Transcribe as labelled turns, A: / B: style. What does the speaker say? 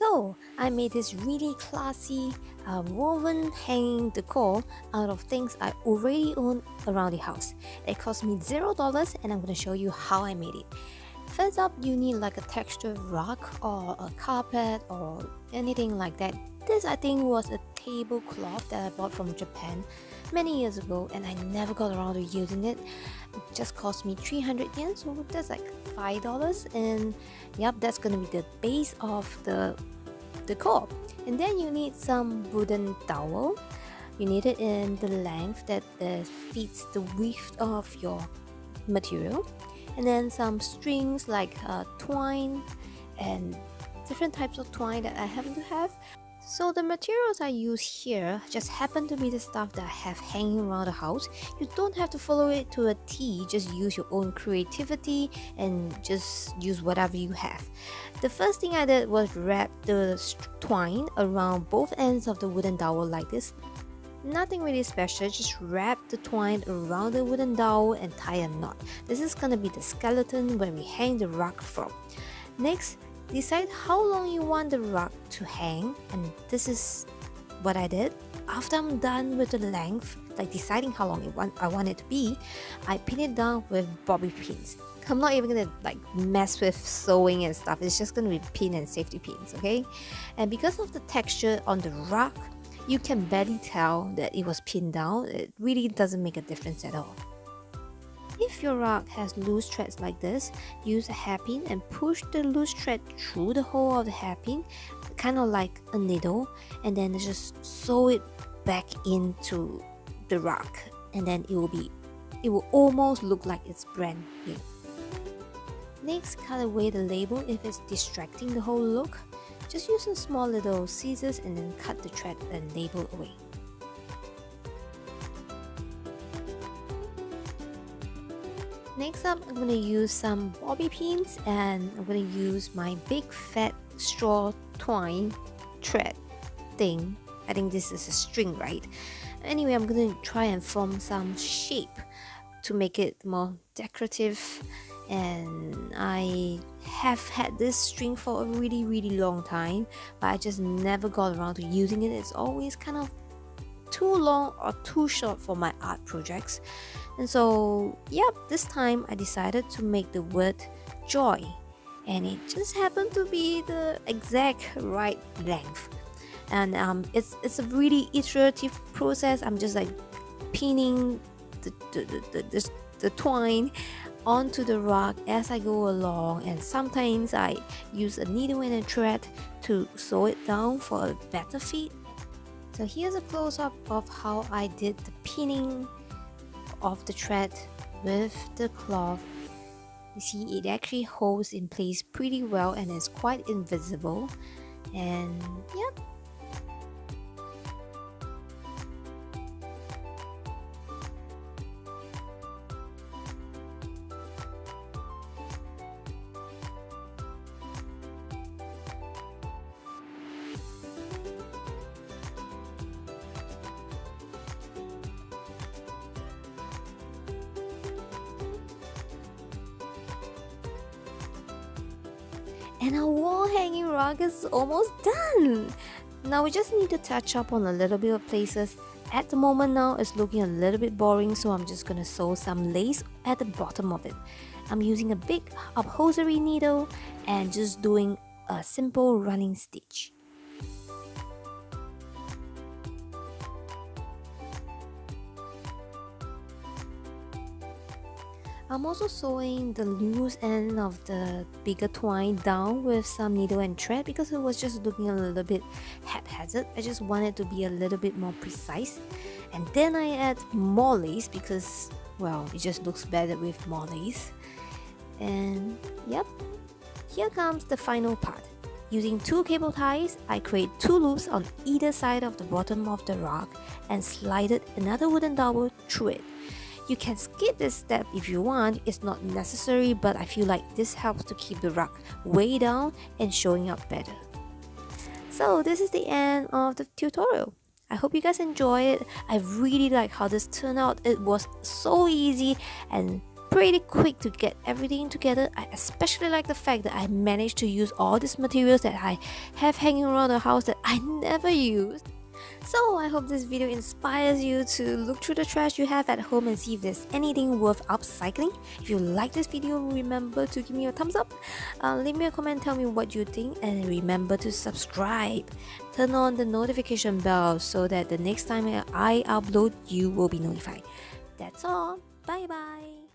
A: So I made this really classy woven hanging decor out of things I already own around the house. It cost me $0 and I'm going to show you how I made it. First up, you need like a textured rug or a carpet or anything like that. This I think was a tablecloth that I bought from Japan many years ago and I never got around to using it. It just cost me 300 yen, so that's like $5, and yep, that's gonna be the base of the decor. And then you need some wooden towel. You need it in the length that fits the width of your material, and then some strings like twine and different types of twine that I happen to have. So the materials I use here just happen to be the stuff that I have hanging around the house. You don't have to follow it to a T, just use your own creativity and just use whatever you have. The first thing I did was wrap the twine around both ends of the wooden dowel like this. Nothing really special, just wrap the twine around the wooden dowel and tie a knot. This is gonna be the skeleton where we hang the rug from. Next, decide how long you want the rug to hang, and this is what I did. After I'm done with the length, like deciding how long I want it to be, I pin it down with bobby pins. I'm not even gonna like mess with sewing and stuff, it's just gonna be pin and safety pins, okay? And because of the texture on the rug, you can barely tell that it was pinned down. It really doesn't make a difference at all. If your rug has loose threads like this, use a hairpin and push the loose thread through the hole of the hairpin, kind of like a needle, and then just sew it back into the rug, and then it will almost look like it's brand new. Next, cut away the label if it's distracting the whole look. Just use some small little scissors and then cut the thread and label away. Next up, I'm going to use some bobby pins and I'm going to use my big fat straw twine thread thing. I think this is a string, right? Anyway, I'm going to try and form some shape to make it more decorative. And I have had this string for a really long time, but I just never got around to using it. It's always kind of too long or too short for my art projects. And so, yep, this time I decided to make the word joy, and it just happened to be the exact right length. And it's a really iterative process. I'm just like pinning the twine onto the rug as I go along, and sometimes I use a needle and a thread to sew it down for a better fit. So here's a close-up of how I did the pinning of the thread with the cloth. You see, it actually holds in place pretty well and is quite invisible. And yep. And our wall hanging rug is almost done. Now we just need to touch up on a little bit of places. At the moment now it's looking a little bit boring, so I'm just gonna sew some lace at the bottom of it. I'm using a big upholstery needle and just doing a simple running stitch. I'm also sewing the loose end of the bigger twine down with some needle and thread because it was just looking a little bit haphazard. I just wanted to be a little bit more precise. And then I add more lace because, well, it just looks better with more lace. And yep, here comes the final part. Using 2 cable ties, I create 2 loops on either side of the bottom of the rug and slided another wooden dowel through it. You can skip this step if you want, it's not necessary, but I feel like this helps to keep the rug way down and showing up better. So this is the end of the tutorial. I hope you guys enjoy it. I really like how this turned out. It was so easy and pretty quick to get everything together. I especially like the fact that I managed to use all these materials that I have hanging around the house that I never used. So I hope this video inspires you to look through the trash you have at home and see if there's anything worth upcycling. If you like this video, remember to give me a thumbs up, leave me a comment, tell me what you think, and remember to subscribe. Turn on the notification bell so that the next time I upload, you will be notified. That's all. Bye bye.